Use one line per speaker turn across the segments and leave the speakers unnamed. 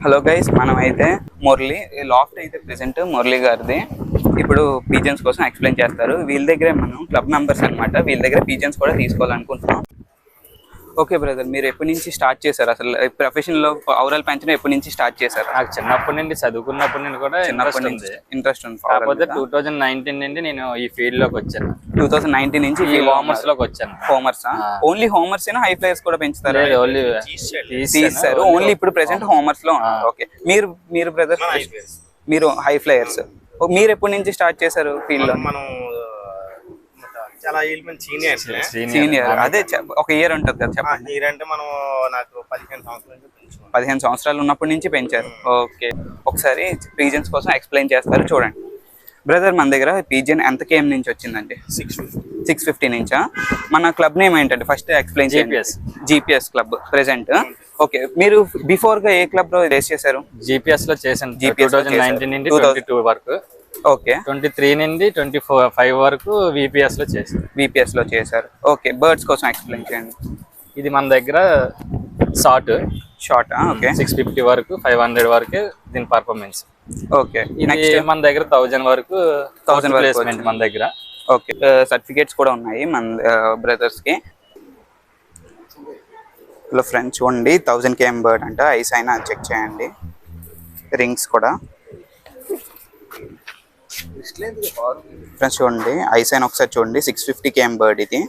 Hello guys, మనం అయితే Murali laughed అయితే ప్రెసెంట్ మురళి గారిది. ఇప్పుడు పీజన్స్ కోసం ఎక్స్ప్లెయిన్ చేస్తారు. వీళ్ళ దగ్గరే మనం క్లబ్ మెంబర్స్ అనమాట. వీళ్ళ దగ్గర పీజన్స్ కూడా తీసుకోవాలనుకుంటున్నాం. ఓకే బ్రదర్, మీరు ఎప్పటి నుంచి స్టార్ట్ చేశారు? అసలు ప్రొఫెషన్లో ఆవురాలు పెంచడం ఎప్పటి నుంచి స్టార్ట్ చేశారు?
నాకు చిన్నప్పటి నుండి చదువుకున్నప్పటి నుండి కూడా
ఇంట్రెస్ట్ ఉంది.
కాకపోతే 2019 నుండి నేను ఈ ఫీల్డ్ లోకి వచ్చాను.
2019 నుంచి
ఈ హోమర్స్ లోకి వచ్చాను.
హోమర్స్ ఓన్లీ హోమర్స్ ఏనా, హై ఫ్లైయర్స్ కూడా పెంచుతారు?
తీస్తారు.
ఓన్లీ ఇప్పుడు ప్రెసెంట్ హోమర్స్ లో. ఓకే, మీరు బ్రదర్ మీరు హై ఫ్లైయర్స్. మీరు ఎప్పటి నుంచి స్టార్ట్ చేశారు ఫీల్డ్ లో?
చాలా
సీనియర్ అదే ఒక ఇయర్ ఉంటుంది కదా, చెప్పండి.
ఇయర్ అంటే మనం నాకు
15 సంవత్సరాలు ఉన్నప్పటి నుంచి పెంచారు. ఓకే, ఒకసారి పీజన్స్ కోసం ఎక్స్ప్లెయిన్ చేస్తారు, చూడండి. బ్రదర్, మన దగ్గర పీజన్ ఎంత కేఎం నుంచి వచ్చిందండి? 650 నుంచా? మన క్లబ్ నేమ్ ఏంటంటే ఫస్ట్ ఎక్స్ప్లెయిన్ చేయండి. GPS club present. ఓకే, మీరు బిఫోర్ గా ఏ క్లబ్ లో రేస్ చేశారు?
జీపీఎస్ లో చేశాను. 2019 నుండి 22 వరకు.
ఓకే,
23 నుండి 25 వరకు విపిఎస్ లో చేశారు.
ఓకే, బర్డ్స్ కోసం ఎక్స్ప్లెయిన్ చేయండి.
ఇది మన దగ్గర షార్ట్.
ఓకే,
650 వరకు 500 వరకు దీని పర్ఫార్మెన్స్.
ఓకే,
ఇది మన దగ్గర 1000 వరకు ప్లేస్మెంట్ మన దగ్గర.
ఓకే, సర్టిఫికేట్స్ కూడా ఉన్నాయి మన బ్రదర్స్ కి. హలో ఫ్రెండ్స్, చూడండి 1000 km బర్డ్ అంట. ఐస్ అయినా చెక్ చేయండి, రింగ్స్ కూడా. ఫ్రెండ్స్ చూడండి, ఐస్ అయినా ఒకసారి చూడండి. 650 km బర్డ్ ఇది.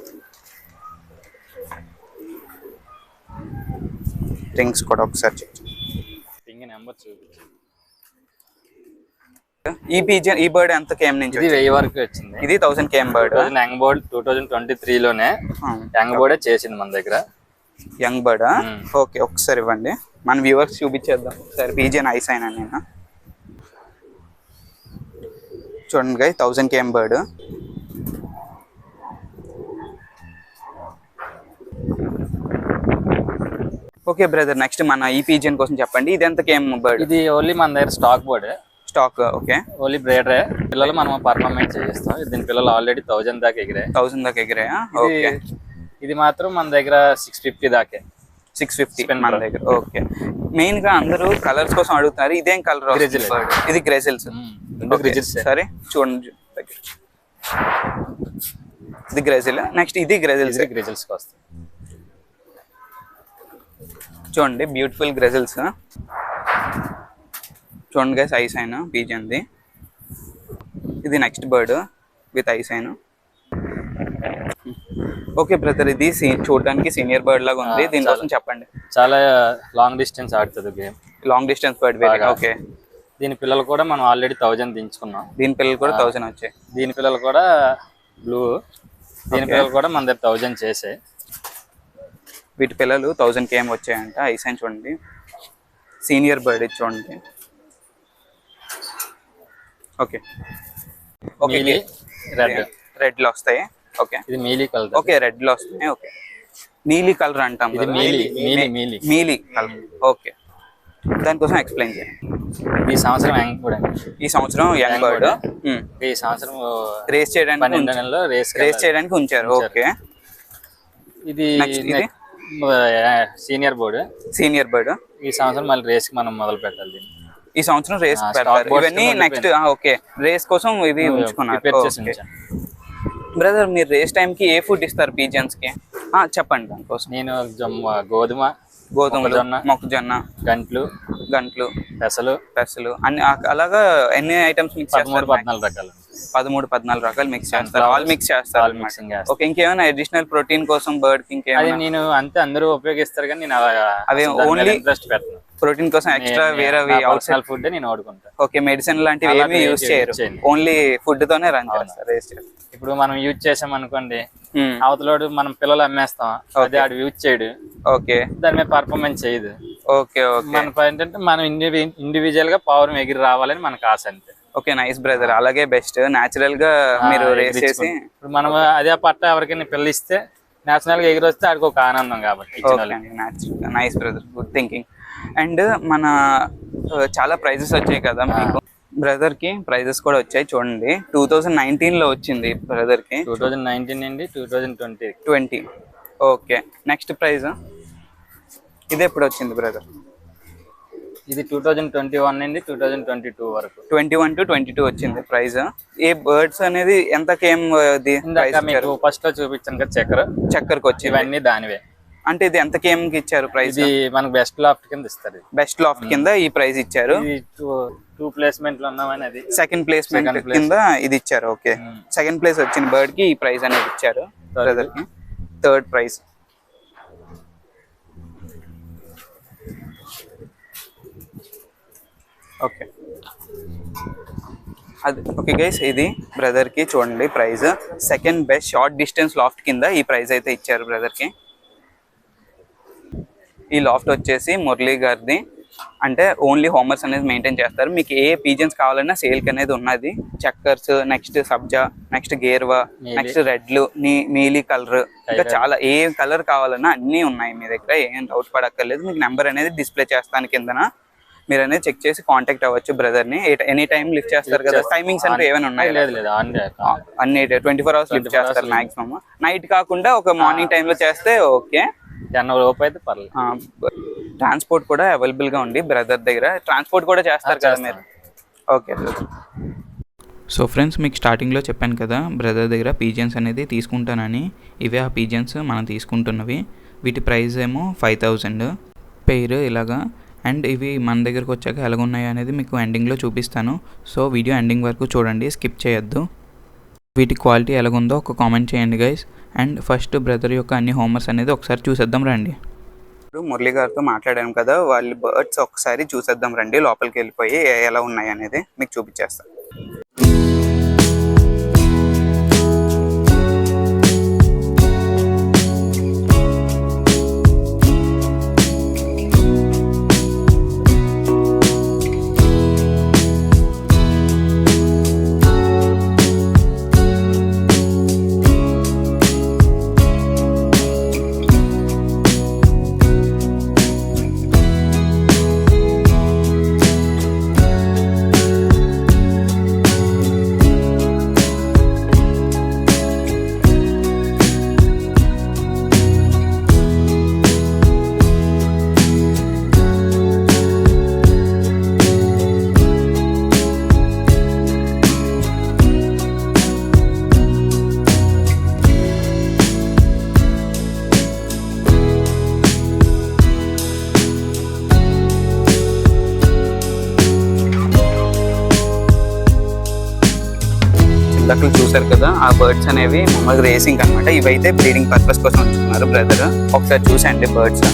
రింగ్స్ కూడా ఒకసారి చెక్ చేయండి. ఈ బర్డ్ ఎంత కేఎం నుంచి?
ఇది 1000 వరకు వచ్చింది.
ఇది 1000 km బర్డ్.
యంగ్ బర్డ్ 2023 లోనే యంగ్ బర్డ్ చేసింది మన దగ్గర.
Young bird. ఓకే, ఒకసారి ఇవ్వండి, మన వ్యూవర్స్ చూపించేద్దాం ఒకసారి. పీజియన్ ఐస్ అయినా నేను చూడండి guys, 1000 km bird. Okay brother, next మన ఈ పీజియన్ కోసం చెప్పండి. ఇది ఎంత కేఎం బర్డ్?
ఇది ఓన్లీ మన దగ్గర స్టాక్ బర్డ్.
ఓకే,
ఓన్లీ బ్రేడరే. పిల్లలు మనం పర్ఫార్మెన్స్ చేస్తాం. దీని పిల్లలు ఆల్రెడీ 1000 దాకా ఎగిరాయి.
1000 దాకా ఎగిరాయా? ఓకే,
ఇది మాత్రం మన దగ్గర 650 దాకే.
650 మన దగ్గర. ఓకే, మెయిన్ గా అందరూ కలర్స్ కోసం అడుగుతున్నారు. ఇదేం కలర్? ఇది గ్రెజిల్స్. సరే చూడండి, ఇది గ్రెజిల్. నెక్స్ట్ ఇది గ్రెజిల్స్
వస్తాయి.
చూడండి, బ్యూటిఫుల్ గ్రెజిల్స్. చూడండి గైస్, ఐస్ అయినా పీజియన్ది. ఇది నెక్స్ట్ బర్డ్ విత్ ఐస్ అయినా. ఓకే బ్రదర్, ఇది చూడడానికి సీనియర్ బర్డ్ లాగా ఉంది. దీనికోసం చెప్పండి.
చాలా లాంగ్ డిస్టెన్స్ ఆడుతుంది game.
Long distance bird. Okay,
దీని పిల్లలు కూడా మనం ఆల్రెడీ 1000 దించుకున్నాం.
దీని పిల్లలు కూడా 1000 వచ్చాయి.
దీని పిల్లలు కూడా బ్లూ. దీని పిల్లలు కూడా మన దగ్గర 1000 చేసాయి.
వీటి పిల్లలు 1000 km వచ్చాయంట. ఐస్ అయిన చూడండి, సీనియర్ బర్డ్ ఇది చూడండి. ఓకే, రెడ్ లో వస్తాయి. ఓకే,
ఇది మీలీ కలర్.
ఓకే, రెడ్ లో వస్తాయి. ఓకే, నీలి కలర్ అంటాం. Mealy colour. ఓకే, దానికోసం ఎక్స్ప్లెయిన్ చేయండి.
ఈ సంవత్సరం యంగ్ బర్డ్.
ఈ సంవత్సరం యంగ్ బర్డ్.
ఈ సంవత్సరం
రేస్ చేయడానికి
12 నెలల్లో రేస్
చేయడానికి ఉంచారు. ఓకే,
ఇది సీనియర్ బర్డ్. ఈ సంవత్సరం మళ్ళీ రేస్ కి మనం మొదలు పెట్టాలి.
ఈ సంవత్సరం రేస్ పెడతారు ఇవన్నీ నెక్స్ట్. ఓకే, రేస్ కోసం ఇవి ఉంచుకున్నారు. బ్రదర్, మీరు రేస్ టైం కి ఏ ఫుడ్ ఇస్తారు పీజియన్స్ కి? చెప్పండి దానికోసం.
నేను గోధుమలు,
మొక్కజొన్న, గంట్లు, పెసలు అన్ని అలాగా ఎన్ని ఐటమ్స్ మిక్స్ చేస్తారు? 13-14 రకాలు మిక్స్ చేస్తారు. ఆల్ మిక్స్ చేస్తారు. ఓకే, ఇంకేమైనా అడిషనల్ ప్రోటీన్ కోసం బర్డ్ కి ఇంకేమైనా?
నేను అంతే, అందరూ ఉపయోగిస్తారు కానీ నేను
అవి ఓన్లీ
ఇంట్రెస్ట్ పెడతాను.
ప్రోటీన్ కోసం ఎక్స్ట్రా వేరే అవుట్ సైడ్
ఫుడ్ నేను వాడుకుంటాను.
ఓకే, మెడిసిన్ లాంటివి ఏమి యూజ్ చేయరు, ఓన్లీ ఫుడ్ తోనే రన్ చేస్తారు.
ఇప్పుడు మనం యూజ్ చేసాం అనుకోండి, అవతలోడు మనం పిల్లలు అమ్మేస్తాం, అదే ఆడు యూజ్ చేయడు.
ఓకే,
దాని మీద పర్ఫార్మెన్స్ చేయదు.
ఓకే,
మనకు ఏంటంటే మనం ఇండివిజువల్ గా పవర్ ఎగిరి రావాలని మనకు ఆశ అంతే.
Okay, nice brother. అలాగే బెస్ట్. న్యాచురల్ గా మీరు రేస్ చేసి
ఇప్పుడు మనం అదే పట్ట ఎవరికైనా పిల్లిస్తే నేషనల్ గా ఎగిరి వస్తే ఆడికి ఒక ఆనందం కాబట్టి.
Nice brother, good thinking. And మన చాలా ప్రైజెస్ వచ్చాయి కదా మీకు. బ్రదర్ కి ప్రైజెస్ కూడా వచ్చాయి చూడండి. 2019 లో వచ్చింది బ్రదర్ కి.
2019 నుండి 2020.
ఓకే, నెక్స్ట్ ప్రైజ్ ఇది ఎప్పుడు వచ్చింది బ్రదర్?
ఇది 2021 నుండి 2022 వరకు.
21 to 22 వచ్చింది ప్రైస్. ఏ బర్డ్స్ అనేది ఎంత కేమ్
ఇందాక మీకు ఫస్ట్ లో చూపించాను కదా
చక్కర్కి వచ్చింది,
ఇవన్నీ దానివే.
అంటే ఇది ఎంత కేమ్ కి ఇచ్చారు ప్రైస్?
ఇది మనకు బెస్ట్ లాఫ్ట్ కింద ఇస్తారు.
బెస్ట్ లాఫ్ట్ కింద ఈ ప్రైస్ ఇచ్చారు.
టూ ప్లేస్మెంట్ లో ఉన్నామని అది
సెకండ్ ప్లేస్మెంట్ కింద ఇది ఇచ్చారు. ఓకే, సెకండ్ ప్లేస్ వచ్చిన బర్డ్ కి ఈ ప్రైస్ అనేది ఇచ్చారు. బ్రదర్ కి థర్డ్ ప్రైజ్. ఓకే, అది ఓకే గైస్, ఇది బ్రదర్ కి చూడండి prize. Second best short distance loft కింద ఈ ప్రైజ్ అయితే ఇచ్చారు బ్రదర్ కి. ఈ లాఫ్ట్ వచ్చేసి మురళీ గారిది. అంటే ఓన్లీ హోమర్స్ అనేది మెయింటైన్ చేస్తారు. మీకు ఏ పీజన్స్ కావాలన్నా సేల్కి అనేది ఉన్నది. చక్కర్స్, నెక్స్ట్ సబ్జా, నెక్స్ట్ గేర్వా, నెక్స్ట్ రెడ్లు, నీలి కలర్, ఇంకా చాలా ఏ కలర్ కావాలన్నా అన్నీ ఉన్నాయి మీ దగ్గర. ఏం డౌట్ పడక్కర్లేదు. మీకు నెంబర్ అనేది డిస్ప్లే చేస్తాను కిందన, మీరు అనేది చెక్ చేసి కాంటాక్ట్ అవ్వచ్చు బ్రదర్ ని. ఎనీ టైం లిఫ్ట్ చేస్తారు కదా? టైమింగ్స్ అంటే ఏమైనా ఉన్నాయి? అన్ని 24 hours లిఫ్ట్ చేస్తారు మాక్సిమం. నైట్ కాకుండా ఒక మార్నింగ్ టైంలో చేస్తే ఓకే,
10 లోపు అయితే పర్లేదు.
ట్రాన్స్పోర్ట్ కూడా అవైలబుల్ గా ఉంది బ్రదర్ దగ్గర. ట్రాన్స్పోర్ట్ కూడా చేస్తారు కదా మీరు? ఓకే. సో ఫ్రెండ్స్, మీకు స్టార్టింగ్లో చెప్పాను కదా బ్రదర్ దగ్గర పీజియన్స్ అనేది తీసుకుంటానని. ఇవే ఆ పీజియన్స్ మనం తీసుకుంటున్నవి. వీటి ప్రైస్ ఏమో 5000 పెయిర్ ఇలాగా. అండ్ ఇవి మన దగ్గరకు వచ్చాక ఎలాగున్నాయి అనేది మీకు ఎండింగ్లో చూపిస్తాను. సో వీడియో ఎండింగ్ వరకు చూడండి, స్కిప్ చేయొద్దు. వీటి క్వాలిటీ ఎలాగుందో ఒక కామెంట్ చేయండి గైస్. అండ్ ఫస్ట్ బ్రదర్ యొక్క అన్ని హోమర్స్ అనేది ఒకసారి చూసేద్దాం రండి. ఇప్పుడు మురళి గారితో మాట్లాడాను కదా, వాళ్ళ బర్డ్స్ ఒకసారి చూసేద్దాం రండి. లోపలికి వెళ్ళిపోయి ఎలా ఉన్నాయి అనేది మీకు చూపించేస్తాను. ఇందాక చూసారు కదా, ఆ బర్డ్స్ అనేవి మామూలుగా రేసింగ్ అనమాట. ఇవైతే బ్రీడింగ్ పర్పస్ కోసం ఉంచుకున్నారు బ్రదర్. ఒకసారి చూసండి బర్డ్స్.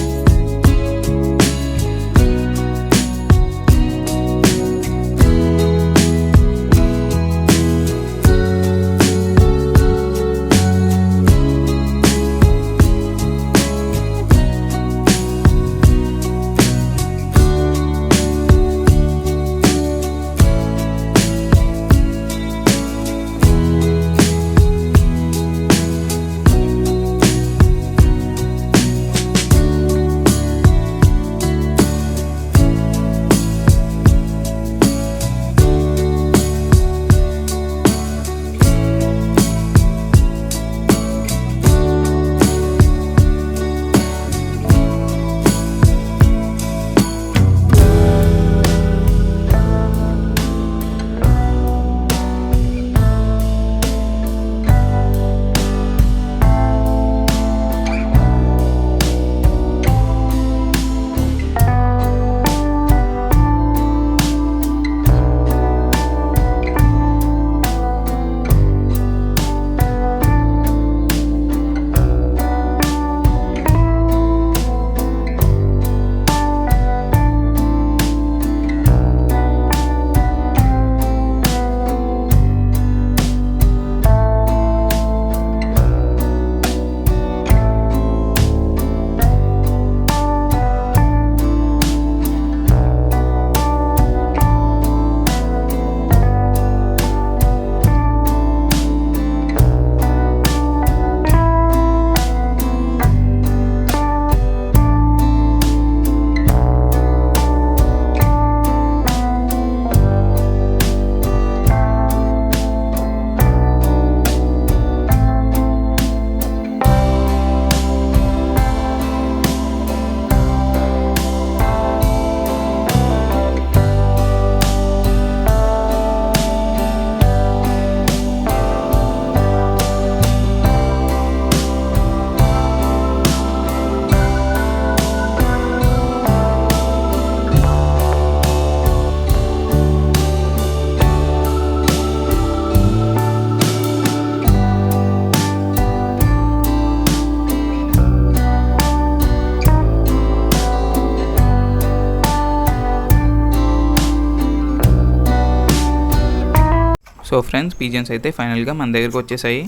సో ఫ్రెండ్స్ పీజియన్స్ అయితే ఫైనల్గా మన దగ్గరకు వచ్చేసాయి.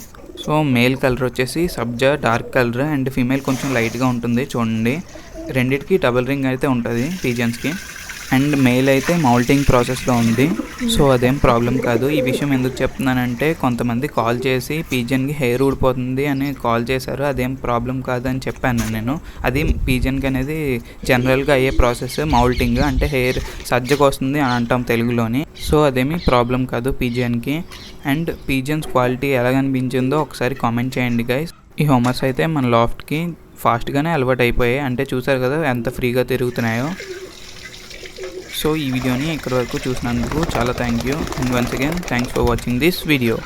సో మేల్ కలర్ వచ్చేసి సబ్జా డార్క్ కలర్ అండ్ ఫీమేల్ కొంచెం లైట్గా ఉంటుంది చూడండి. రెండిటికి డబుల్ రింగ్ అయితే ఉంటుంది పీజియన్స్కి. అండ్ మెయిల్ అయితే మౌల్టింగ్ ప్రాసెస్లో ఉంది. సో అదేం ప్రాబ్లం కాదు. ఈ విషయం ఎందుకు చెప్తున్నానంటే కొంతమంది కాల్ చేసి పీజియన్కి హెయిర్ ఊడిపోతుంది అని కాల్ చేశారు. అదేం ప్రాబ్లం కాదు అని చెప్పాను నేను. అది పీజియన్కి అనేది జనరల్గా అయ్యే ప్రాసెస్ మౌల్టింగ్, అంటే హెయిర్ సజ్జకు వస్తుంది అని అంటాం తెలుగులోని. సో అదేమీ ప్రాబ్లం కాదు పీజియన్కి. అండ్ పీజియన్స్ క్వాలిటీ ఎలాగనిపించిందో ఒకసారి కామెంట్ చేయండి గైస్. ఈ హోమర్స్ అయితే మన లాఫ్ట్కి ఫాస్ట్గానే అలవాటు అయిపోయాయి. అంటే చూసారు కదా ఎంత ఫ్రీగా తిరుగుతున్నాయో. సో ఈ వీడియోని ఇక్కడ వరకు చూసినందుకు చాలా thank you. And once again thanks for watching this video.